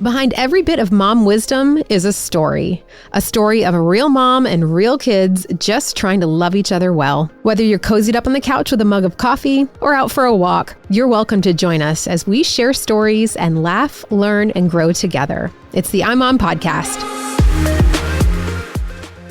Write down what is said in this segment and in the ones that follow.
Behind every bit of mom wisdom is a story of a real mom and real kids just trying to love each other well. Whether you're cozied up on the couch with a mug of coffee or out for a walk, you're welcome to join us as we share stories and laugh, learn, and grow together. It's the iMOM podcast.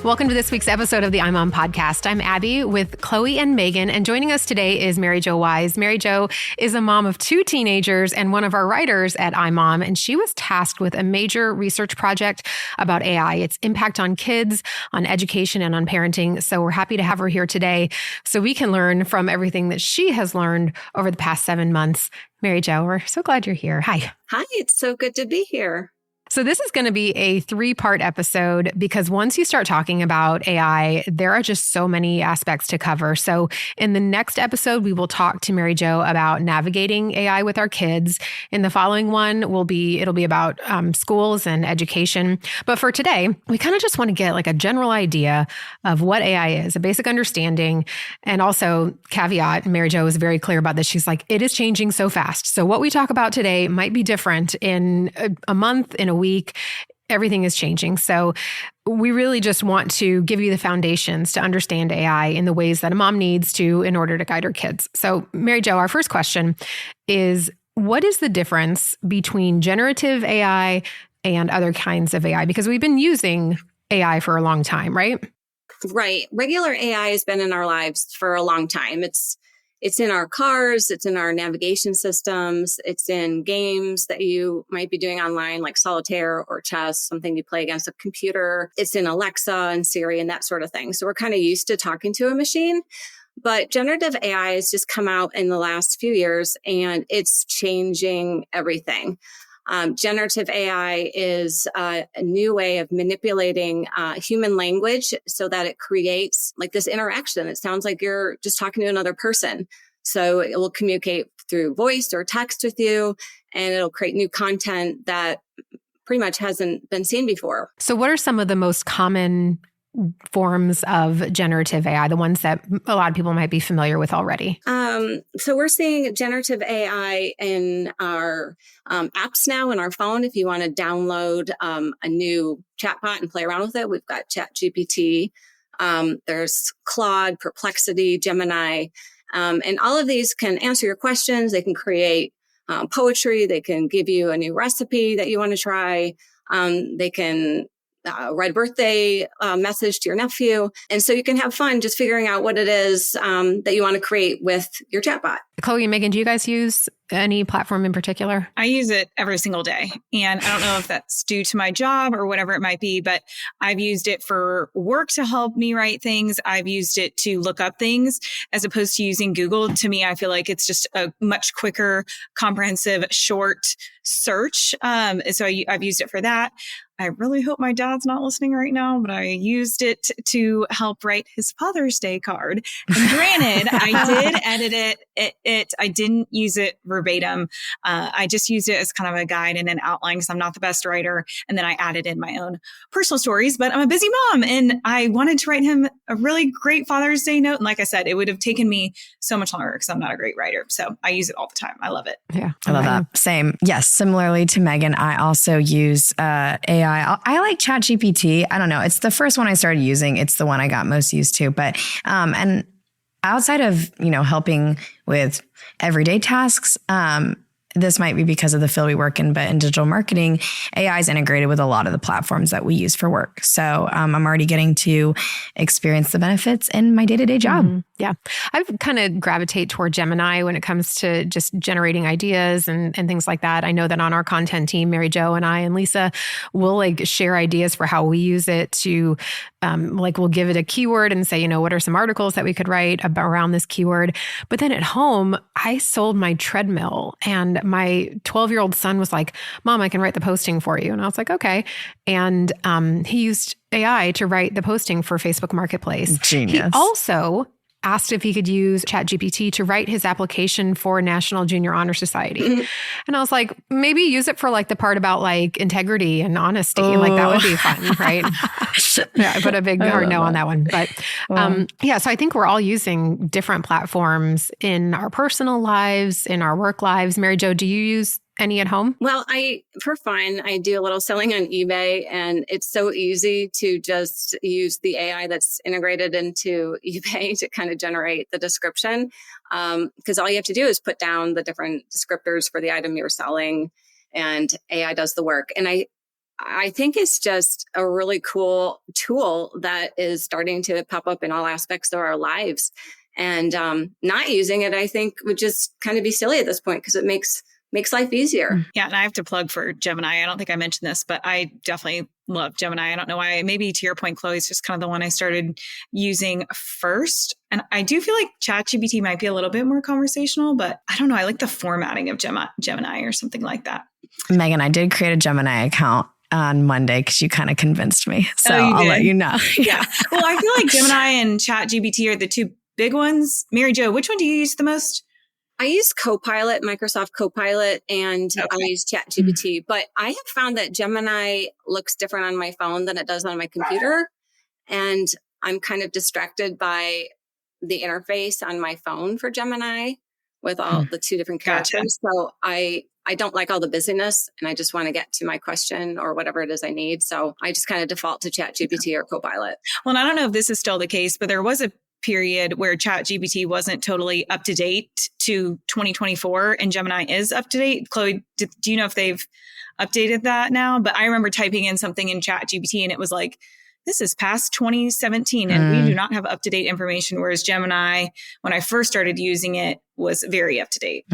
Welcome to this week's episode of the iMOM podcast. I'm Abby with Chloe and Megan, and joining us today is Mary Jo Wyse. Mary Jo is a mom of 2 teenagers and one of our writers at iMOM, and she was tasked with a major research project about AI, its impact on kids, on education, and on parenting. So we're happy to have her here today so we can learn from everything that she has learned over the past 7 months. Mary Jo, we're so glad you're here. Hi. Hi, it's so good to be here. So this is going to be a 3-part episode because once you start talking about AI, there are just so many aspects to cover. So in the next episode, we will talk to Mary Jo about navigating AI with our kids. In the following one, it'll be about schools and education. But for today, we kind of just want to get like a general idea of what AI is, a basic understanding. And also caveat, Mary Jo is very clear about this. She's like, it is changing so fast. So what we talk about today might be different in a month, in a week. Everything is changing. So we really just want to give you the foundations to understand AI in the ways that a mom needs to in order to guide her kids. So Mary Jo, our first question is, what is the difference between generative AI and other kinds of AI? Because we've been using AI for a long time, right? Right. Regular AI has been in our lives for a long time. It's in our cars, it's in our navigation systems, it's in games that you might be doing online like solitaire or chess, something you play against a computer. It's in Alexa and Siri and that sort of thing. So we're kind of used to talking to a machine. But generative AI has just come out in the last few years and it's changing everything. Generative AI is a new way of manipulating human language so that it creates like this interaction. It sounds like you're just talking to another person. So it will communicate through voice or text with you, and it'll create new content that pretty much hasn't been seen before. So what are some of the most common forms of generative AI, the ones that a lot of people might be familiar with already? So we're seeing generative AI in our apps now in our phone. If you want to download a new chatbot and play around with it, we've got ChatGPT. There's Claude, Perplexity, Gemini. And all of these can answer your questions. They can create poetry. They can give you a new recipe that you want to try. They can write a birthday message to your nephew. And so you can have fun just figuring out what it is that you want to create with your chatbot. Chloe and Megan, do you guys use any platform in particular? I use it every single day. And I don't know if that's due to my job or whatever it might be, but I've used it for work to help me write things. I've used it to look up things as opposed to using Google. To me, I feel like it's just a much quicker, comprehensive, short search. So I've used it for that. I really hope my dad's not listening right now, but I used it to help write his Father's Day card. And granted, I did edit it. I didn't use it verbatim. I just used it as kind of a guide and an outline because I'm not the best writer. And then I added in my own personal stories, but I'm a busy mom and I wanted to write him a really great Father's Day note. And like I said, it would have taken me so much longer because I'm not a great writer. So I use it all the time. I love it. Yeah, I love that. Same. Yes. Similarly to Megan, I also use AI. I like ChatGPT. I don't know. It's the first one I started using. It's the one I got most used to. But, and outside of, helping with everyday tasks, this might be because of the field we work in, but in digital marketing, AI is integrated with a lot of the platforms that we use for work. So I'm already getting to experience the benefits in my day-to-day job. Mm-hmm. Yeah. I kind of gravitate toward Gemini when it comes to just generating ideas and things like that. I know that on our content team, Mary Jo and I and Lisa will share ideas for how we use it to, we'll give it a keyword and say, what are some articles that we could write around this keyword? But then at home, I sold my treadmill and my 12-year-old son was like, Mom, I can write the posting for you. And I was like, okay. And he used AI to write the posting for Facebook Marketplace. Genius. He also asked if he could use ChatGPT to write his application for National Junior Honor Society. And I was like, maybe use it for the part about integrity and honesty. That would be fun, right? Yeah, I put a big hard no on that one. But so I think we're all using different platforms in our personal lives, in our work lives. Mary Jo, do you use any at home? Well, for fun, I do a little selling on eBay, and it's so easy to just use the AI that's integrated into eBay to kind of generate the description. Because all you have to do is put down the different descriptors for the item you're selling, and AI does the work. And I think it's just a really cool tool that is starting to pop up in all aspects of our lives. And not using it, I think, would just kind of be silly at this point, because it makes life easier. Yeah. And I have to plug for Gemini. I don't think I mentioned this, but I definitely love Gemini. I don't know why. Maybe to your point, Chloe, it's just kind of the one I started using first. And I do feel like ChatGPT might be a little bit more conversational, but I don't know. I like the formatting of Gemini or something like that. Megan, I did create a Gemini account on Monday because you kind of convinced me. So I'll let you know. Yeah. Well, I feel like Gemini and ChatGPT are the two big ones. Mary Jo, which one do you use the most? I use Copilot, Microsoft Copilot, and I use ChatGPT. But I have found that Gemini looks different on my phone than it does on my computer. And I'm kind of distracted by the interface on my phone for Gemini with all the two different characters. Gotcha. So I don't like all the busyness, and I just want to get to my question or whatever it is I need. So I just kind of default to ChatGPT or Copilot. Well, and I don't know if this is still the case, but there was a period where ChatGPT wasn't totally up to date to 2024 and Gemini is up to date. Chloe, do you know if they've updated that now? But I remember typing in something in ChatGPT and it was like, this is past 2017 and we do not have up to date information. Whereas Gemini, when I first started using it, was very up to date.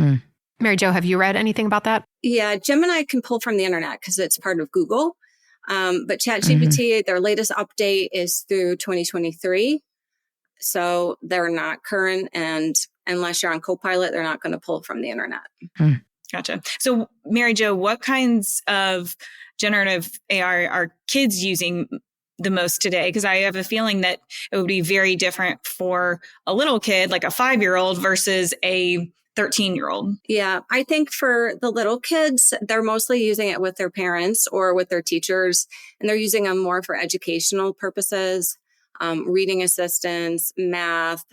Mary Jo, have you read anything about that? Yeah, Gemini can pull from the internet because it's part of Google. But ChatGPT, their latest update is through 2023. So they're not current, and unless you're on Copilot, they're not going to pull from the internet. Gotcha. So Mary Jo, what kinds of generative AI are kids using the most today? Because I have a feeling that it would be very different for a little kid, like a 5-year-old versus a 13-year-old. Yeah, I think for the little kids, they're mostly using it with their parents or with their teachers, and they're using them more for educational purposes. Reading assistance, math,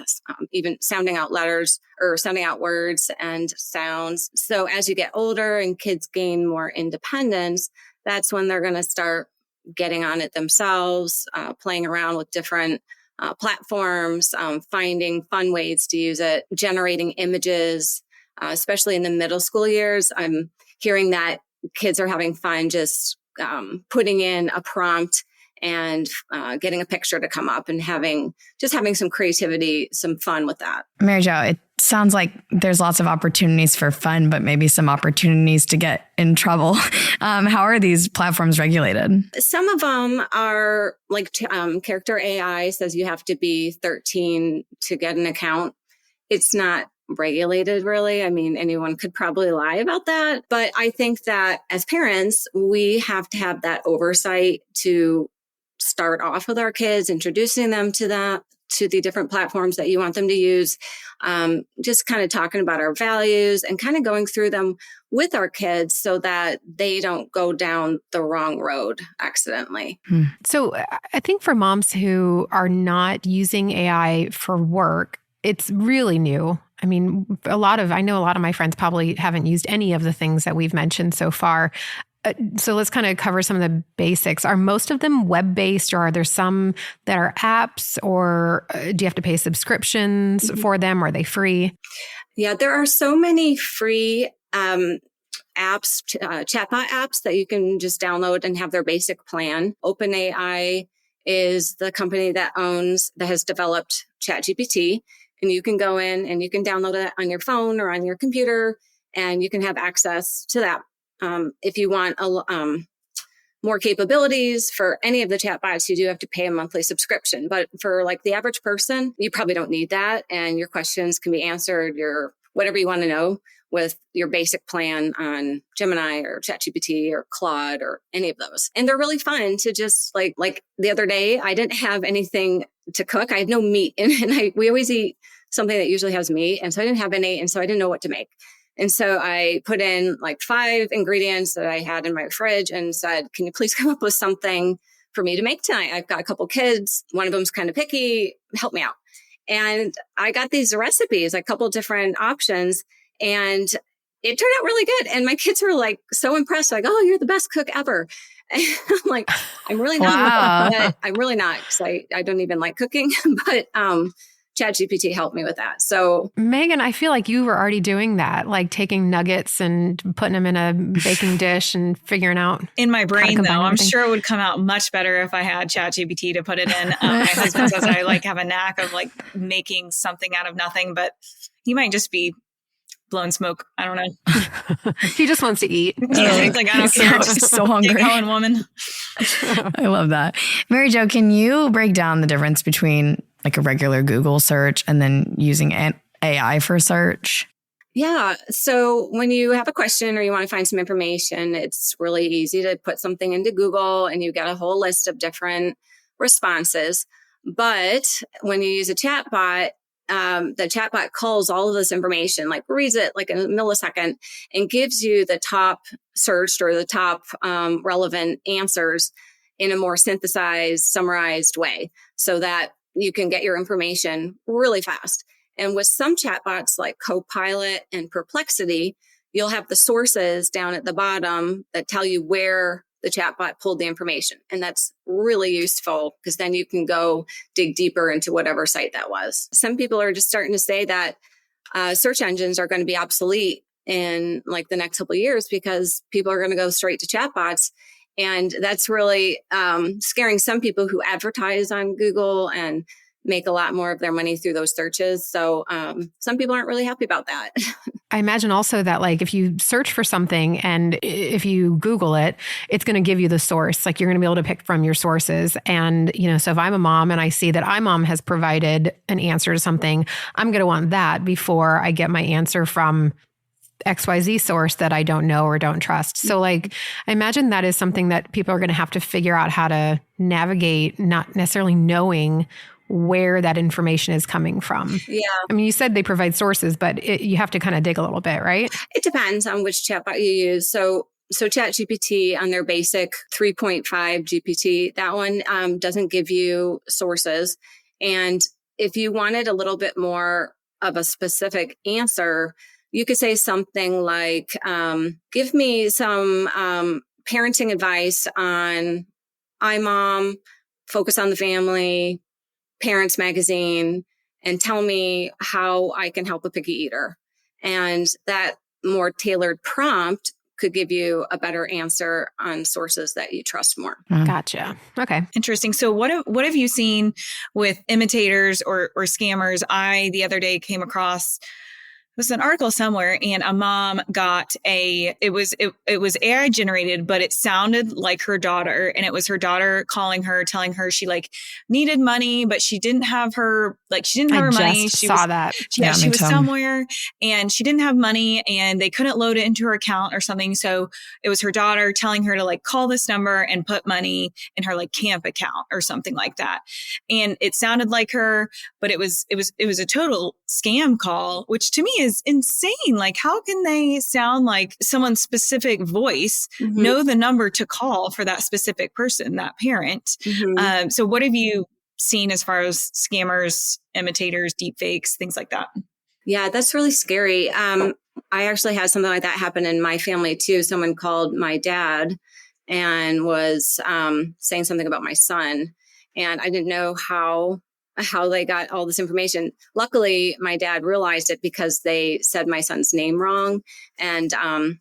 even sounding out letters or sounding out words and sounds. So as you get older and kids gain more independence, that's when they're going to start getting on it themselves, playing around with different platforms, finding fun ways to use it, generating images, especially in the middle school years. I'm hearing that kids are having fun just putting in a prompt and getting a picture to come up and having some creativity, some fun with that. Mary Jo, it sounds like there's lots of opportunities for fun, but maybe some opportunities to get in trouble. How are these platforms regulated? Some of them are like Character AI says you have to be 13 to get an account. It's not regulated, really. I mean, anyone could probably lie about that. But I think that as parents, we have to have that oversight to start off with our kids, introducing them to the different platforms that you want them to use, just kind of talking about our values and kind of going through them with our kids so that they don't go down the wrong road accidentally. So I think for moms who are not using AI for work, it's really new. I mean, I know a lot of my friends probably haven't used any of the things that we've mentioned so far. So let's kind of cover some of the basics. Are most of them web-based, or are there some that are apps, or do you have to pay subscriptions for them? Or are they free? Yeah, there are so many free apps, chatbot apps that you can just download and have their basic plan. OpenAI is the company that has developed ChatGPT, and you can go in and you can download it on your phone or on your computer, and you can have access to that. If you want more capabilities for any of the chatbots, you do have to pay a monthly subscription. But for like the average person, you probably don't need that. And your questions can be answered, whatever you want to know with your basic plan on Gemini or ChatGPT or Claude or any of those. And they're really fun to just like the other day, I didn't have anything to cook. I had no meat and we always eat something that usually has meat. And so I didn't have any. And so I didn't know what to make. And so I put in like 5 ingredients that I had in my fridge and said, can you please come up with something for me to make tonight? I've got a couple kids. One of them's kind of picky. Help me out. And I got these recipes, a couple different options. And it turned out really good. And my kids were like so impressed, like, oh, you're the best cook ever. And I'm like, I'm really not. Wow. But I'm really not, because I don't even like cooking. But ChatGPT helped me with that. So Megan, I feel like you were already doing that, like taking nuggets and putting them in a baking dish and figuring out. In my brain, though, I'm everything. sure it would come out much better if I had ChatGPT to put it in. My husband says I like have a knack of like making something out of nothing, but he might just be blowing smoke. I don't know. He just wants to eat. Yeah, he's like, I don't care. Just so hungry. Keep going, woman. I love that. Mary Jo, can you break down the difference between like a regular Google search and then using AI for search? yeah. So when you have a question or you want to find some information, it's really easy to put something into Google and you get a whole list of different responses. But when you use a chatbot, the chatbot culls all of this information, like reads it like in a millisecond and gives you the top searched or the top relevant answers in a more synthesized, summarized way so that you can get your information really fast. And with some chatbots like Copilot and Perplexity, you'll have the sources down at the bottom that tell you where the chatbot pulled the information. And that's really useful because then you can go dig deeper into whatever site that was. Some people are just starting to say that search engines are going to be obsolete in like the next couple of years because people are going to go straight to chatbots. And that's really scaring some people who advertise on Google and make a lot more of their money through those searches. So some people aren't really happy about that. I imagine also that like if you search for something and if you Google it, it's going to give you the source. Like you're going to be able to pick from your sources. And, you know, so if I'm a mom and I see that iMOM has provided an answer to something, I'm going to want that before I get my answer from XYZ source that I don't know or don't trust. So like, I imagine that is something that people are going to have to figure out how to navigate, not necessarily knowing where that information is coming from. Yeah. I mean, you said they provide sources, but you have to kind of dig a little bit, right? It depends on which chatbot you use. So ChatGPT on their basic 3.5 GPT, that one doesn't give you sources. And if you wanted a little bit more of a specific answer, you could say something like, give me some parenting advice on iMOM, Focus on the Family, Parents Magazine, and tell me how I can help a picky eater. And that more tailored prompt could give you a better answer on sources that you trust more. Gotcha. Okay. Interesting. So what have you seen with imitators or scammers? I, the other day, came across was an article somewhere and a mom got it was AI generated, but it sounded like her daughter, and it was her daughter calling her, telling her she like needed money, but she didn't have her money. She saw that. Yeah, she was somewhere and she didn't have money and they couldn't load it into her account or something. So it was her daughter telling her to like call this number and put money in her like camp account or something like that. And it sounded like her, but it was a total scam call, which to me is insane. Like, how can they sound like someone's specific voice, know the number to call for that specific person, that parent? So what have you seen as far as scammers, imitators, deepfakes, things like that? Yeah, that's really scary. I actually had something like that happen in my family too. Someone called my dad and was saying something about my son. And I didn't know how they got all this information. Luckily, my dad realized it because they said my son's name wrong, and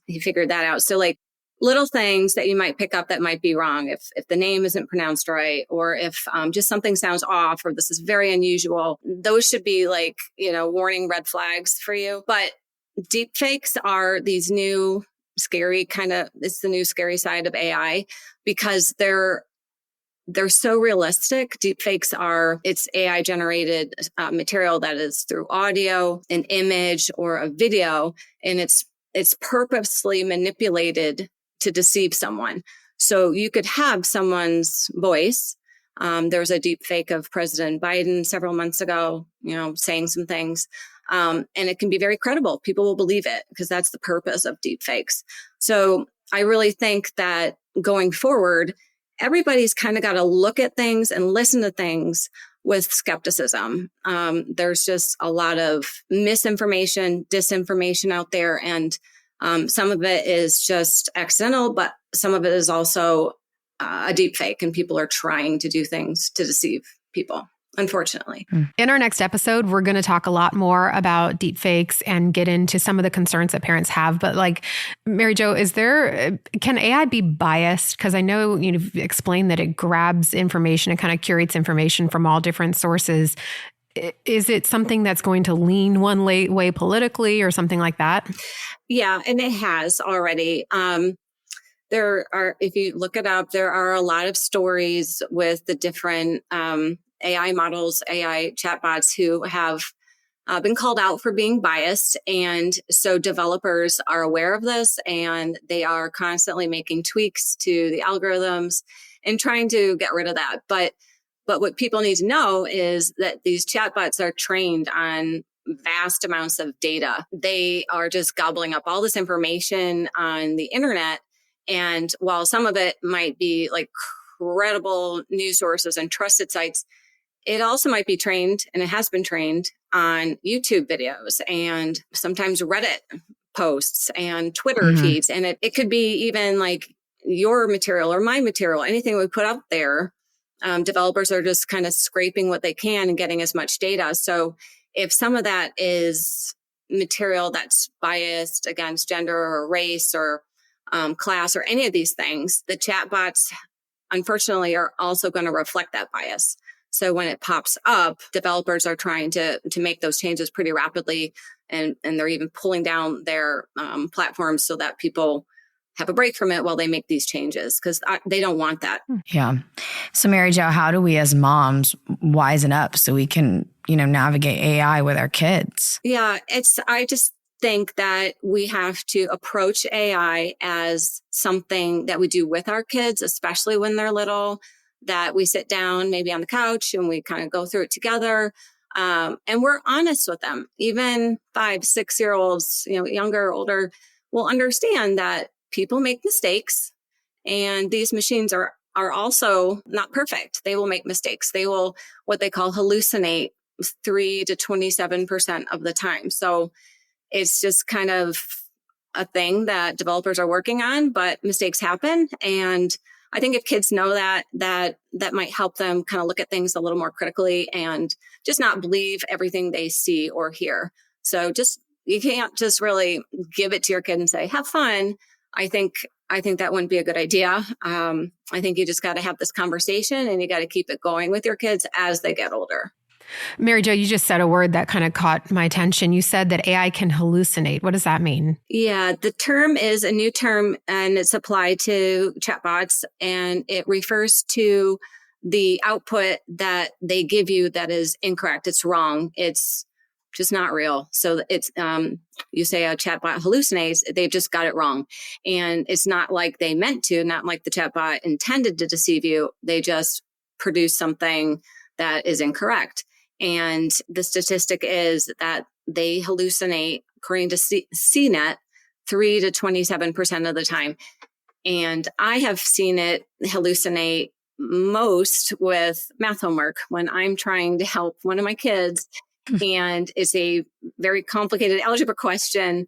he figured that out. So like little things that you might pick up that might be wrong, if the name isn't pronounced right, or if just something sounds off, or this is very unusual, those should be like, warning red flags for you. But deepfakes are these new scary it's the new scary side of AI because they're so realistic. Deepfakes it's AI generated material that is through audio, an image, or a video, and it's purposely manipulated to deceive someone. So you could have someone's voice. There was a deepfake of President Biden several months ago, saying some things. And it can be very credible. People will believe it because that's the purpose of deepfakes. So I really think that going forward, everybody's kind of got to look at things and listen to things with skepticism. There's just a lot of misinformation, disinformation out there. And Some of it is just accidental, but some of it is also a deep fake, and people are trying to do things to deceive people, unfortunately. In our next episode, we're going to talk a lot more about deepfakes and get into some of the concerns that parents have. But like, Mary Jo, can AI be biased? Because I know you've explained that it grabs information and kind of curates information from all different sources. Is it something that's going to lean one way politically or something like that? Yeah, and it has already. There are, if you look it up, there are a lot of stories with the different AI models, AI chatbots who have been called out for being biased. And so developers are aware of this, and they are constantly making tweaks to the algorithms and trying to get rid of that. But what people need to know is that these chatbots are trained on vast amounts of data. They are just gobbling up all this information on the internet. And while some of it might be like credible news sources and trusted sites, it also might be trained, and it has been trained, on YouTube videos and sometimes Reddit posts and Twitter feeds. And it could be even like your material or my material, anything we put out there. Developers are just kind of scraping what they can and getting as much data. So if some of that is material that's biased against gender or race or class or any of these things, the chatbots, unfortunately, are also going to reflect that bias. So when it pops up, developers are trying to make those changes pretty rapidly, and they're even pulling down their platforms so that people have a break from it while they make these changes, because they don't want that. Yeah. So Mary Jo, how do we as moms wisen up so we can, navigate AI with our kids? Yeah, I just think that we have to approach AI as something that we do with our kids, especially when they're little, that we sit down maybe on the couch and we kind of go through it together. And we're honest with them. Even 5, 6-year-olds, younger or older, will understand that people make mistakes, and these machines are also not perfect. They will make mistakes. They will, what they call, hallucinate 3 to 27% of the time. So it's just kind of a thing that developers are working on, but mistakes happen. And I think if kids know that might help them kind of look at things a little more critically and just not believe everything they see or hear. So you can't just really give it to your kid and say, have fun. I think that wouldn't be a good idea. I think you just got to have this conversation, and you got to keep it going with your kids as they get older. Mary Jo, you just said a word that kind of caught my attention. You said that AI can hallucinate. What does that mean? Yeah, the term is a new term, and it's applied to chatbots, and it refers to the output that they give you that is incorrect. It's wrong. It's just not real. So it's, you say a chatbot hallucinates, they've just got it wrong. And it's not like they meant to, not like the chatbot intended to deceive you. They just produce something that is incorrect. And the statistic is that they hallucinate, according to CNET, 3 to 27% of the time. And I have seen it hallucinate most with math homework when I'm trying to help one of my kids. And it's a very complicated algebra question,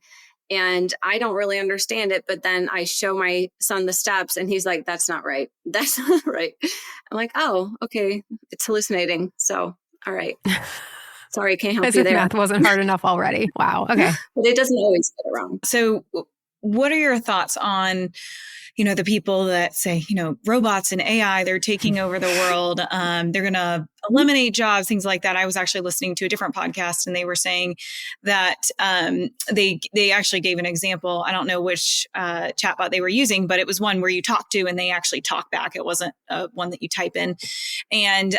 and I don't really understand it. But then I show my son the steps, and he's like, that's not right. That's not right. I'm like, oh, okay. It's hallucinating. So, all right. Sorry, I can't help you there. Math wasn't hard enough already. Wow. Okay. But it doesn't always get it wrong. So what are your thoughts on, the people that say, robots and AI, they're taking over the world. They're going to eliminate jobs, things like that. I was actually listening to a different podcast, and they were saying that they actually gave an example. I don't know which chatbot they were using, but it was one where you talk to and they actually talk back. It wasn't one that you type in. And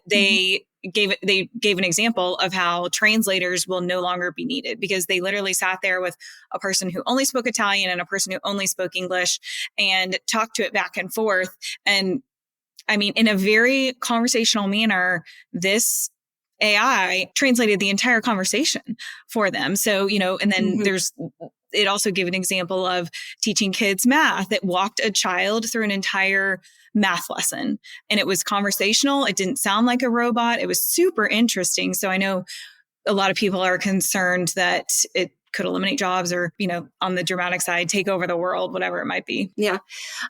they gave an example of how translators will no longer be needed, because they literally sat there with a person who only spoke Italian and a person who only spoke English and talked to it back and forth. And I mean, in a very conversational manner, this AI translated the entire conversation for them. So, and then it also gave an example of teaching kids math. It walked a child through an entire math lesson, and it was conversational. It didn't sound like a robot. It was super interesting. So I know a lot of people are concerned that it could eliminate jobs or, on the dramatic side, take over the world, whatever it might be. Yeah.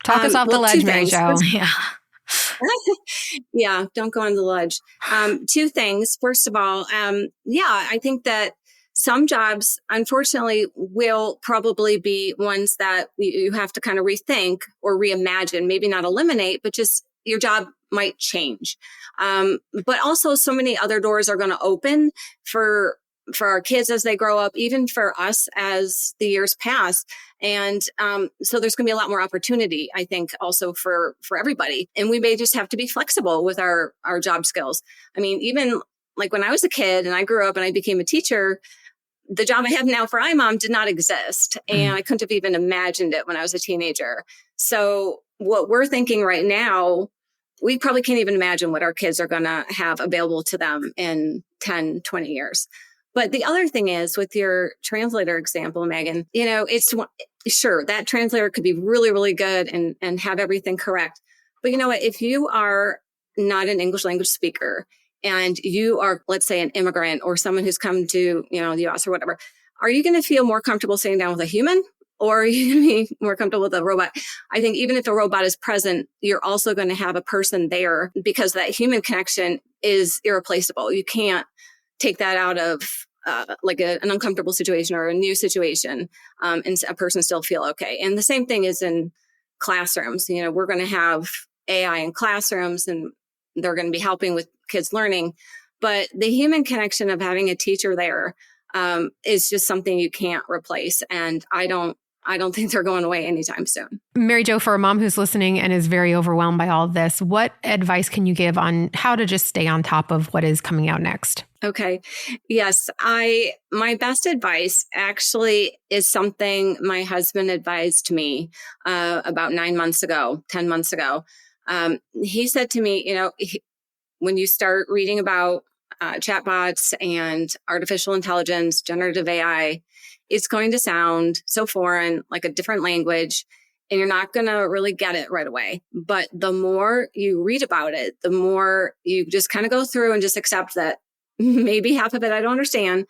Talk us off the ledge, Mary Jo. Yeah. Yeah, don't go on the ledge. Two things. First of all, I think that some jobs, unfortunately, will probably be ones that you have to kind of rethink or reimagine, maybe not eliminate, but just your job might change. But also so many other doors are going to open for our kids as they grow up, even for us as the years pass. And so there's going to be a lot more opportunity, I think, also for everybody. And we may just have to be flexible with our job skills. I mean, even like when I was a kid and I grew up and I became a teacher, the job I have now for iMOM did not exist. And I couldn't have even imagined it when I was a teenager. So what we're thinking right now, we probably can't even imagine what our kids are going to have available to them in 10, 20 years. But the other thing is with your translator example, Megan, it's sure that translator could be really, really good and have everything correct. But you know what? If you are not an English language speaker and you are, let's say, an immigrant or someone who's come to, the US or whatever, are you going to feel more comfortable sitting down with a human? Or are you going to be more comfortable with a robot? I think even if a robot is present, you're also going to have a person there because that human connection is irreplaceable. You can't take that out of like an uncomfortable situation or a new situation and a person still feel okay. And the same thing is in classrooms. We're going to have AI in classrooms and they're going to be helping with kids learning. But the human connection of having a teacher there is just something you can't replace. And I don't think they're going away anytime soon. Mary Jo, for a mom who's listening and is very overwhelmed by all of this, what advice can you give on how to just stay on top of what is coming out next? Okay. Yes. My best advice actually is something my husband advised me about 10 months ago. He said to me, when you start reading about chatbots and artificial intelligence, generative AI, it's going to sound so foreign, like a different language, and you're not going to really get it right away. But the more you read about it, the more you just kind of go through and just accept that maybe half of it I don't understand.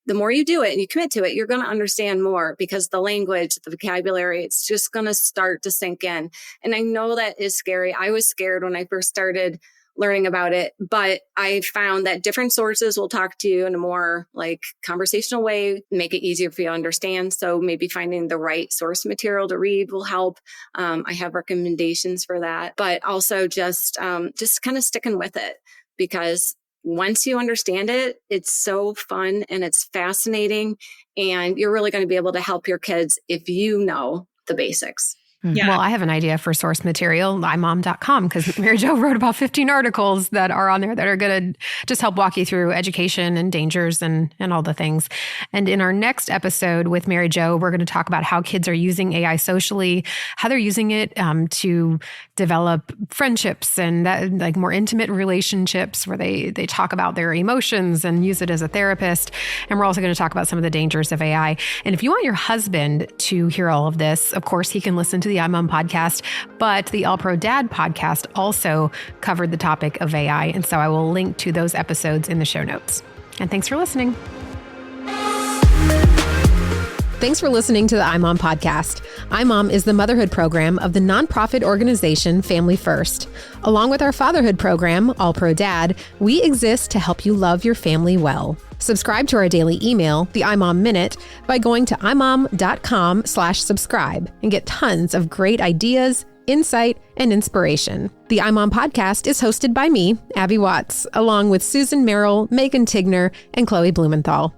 The more you do it and you commit to it, you're going to understand more because the language, the vocabulary, it's just going to start to sink in. And I know that is scary. I was scared when I first started learning about it, but I found that different sources will talk to you in a more like conversational way, make it easier for you to understand. So maybe finding the right source material to read will help. I have recommendations for that, but also just kind of sticking with it because once you understand it, it's so fun and it's fascinating and you're really going to be able to help your kids if you know the basics. Yeah. Well, I have an idea for source material, iMOM.com, because Mary Jo wrote about 15 articles that are on there that are going to just help walk you through education and dangers and all the things. And in our next episode with Mary Jo, we're going to talk about how kids are using AI socially, how they're using it to develop friendships and that, like more intimate relationships where they talk about their emotions and use it as a therapist. And we're also going to talk about some of the dangers of AI. And if you want your husband to hear all of this, of course, he can listen to the iMOM podcast, but the All Pro Dad podcast also covered the topic of AI. And so I will link to those episodes in the show notes. And thanks for listening. Thanks for listening to the iMOM podcast. iMOM is the motherhood program of the nonprofit organization Family First. Along with our fatherhood program, All Pro Dad, we exist to help you love your family well. Subscribe to our daily email, the iMOM Minute, by going to imom.com/subscribe and get tons of great ideas, insight, and inspiration. The iMOM podcast is hosted by me, Abby Watts, along with Susan Merrill, Megan Tigner, and Chloe Blumenthal.